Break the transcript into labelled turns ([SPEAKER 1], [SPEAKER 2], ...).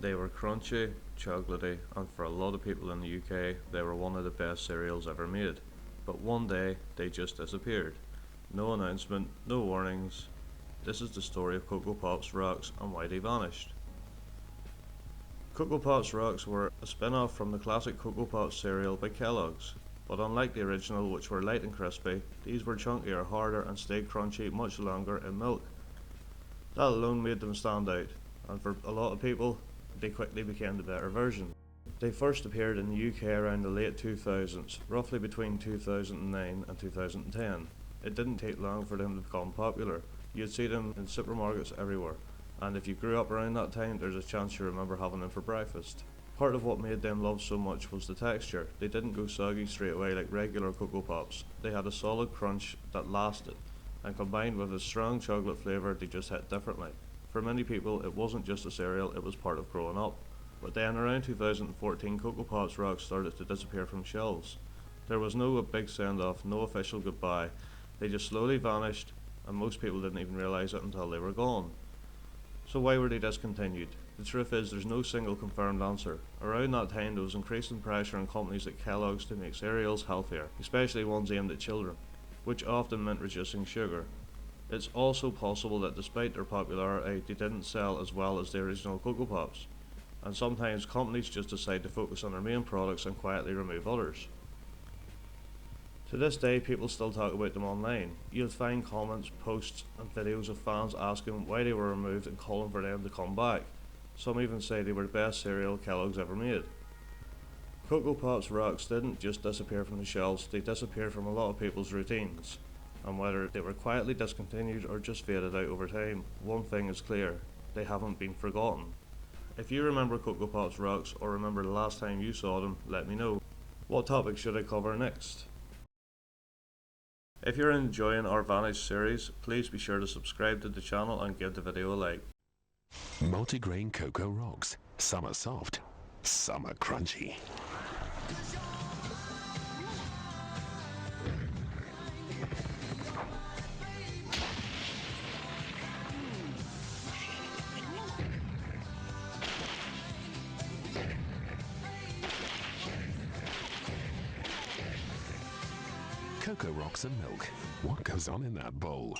[SPEAKER 1] They were crunchy, chocolatey, and for a lot of people in the UK, they were one of the best cereals ever made. But one day, they just disappeared. No announcement, no warnings. This is the story of Coco Pops Rocks and why they vanished. Coco Pops Rocks were a spin-off from the classic Coco Pops cereal by Kellogg's, but unlike the original, which were light and crispy, these were chunkier, harder, and stayed crunchy much longer in milk. That alone made them stand out, and for a lot of people, they quickly became the better version. They first appeared in the UK around the late 2000s, roughly between 2009 and 2010. It didn't take long for them to become popular. You'd see them in supermarkets everywhere, and if you grew up around that time, there's a chance you remember having them for breakfast. Part of what made them loved so much was the texture. They didn't go soggy straight away like regular Coco Pops. They had a solid crunch that lasted, and combined with a strong chocolate flavour, they just hit differently. For many people, it wasn't just a cereal, it was part of growing up. But then around 2014, Coco Pops Rocks started to disappear from shelves. There was no big send-off, no official goodbye. They just slowly vanished, and most people didn't even realise it until they were gone. So why were they discontinued? The truth is, there's no single confirmed answer. Around that time, there was increasing pressure on companies like Kellogg's to make cereals healthier, especially ones aimed at children, which often meant reducing sugar. It's also possible that despite their popularity, they didn't sell as well as the original Coco Pops, and sometimes companies just decide to focus on their main products and quietly remove others. To this day, people still talk about them online. You'll find comments, posts, and videos of fans asking why they were removed and calling for them to come back. Some even say they were the best cereal Kellogg's ever made. Coco Pops Rocks didn't just disappear from the shelves, they disappeared from a lot of people's routines. And whether they were quietly discontinued or just faded out over time, one thing is clear, they haven't been forgotten. If you remember Coco Pops Rocks or remember the last time you saw them, let me know. What topic should I cover next? If you're enjoying our Vanish series, please be sure to subscribe to the channel and give the video a like.
[SPEAKER 2] Multigrain Coco Rocks. Some are soft, some are crunchy. Coco Rocks and milk. What goes on in that bowl?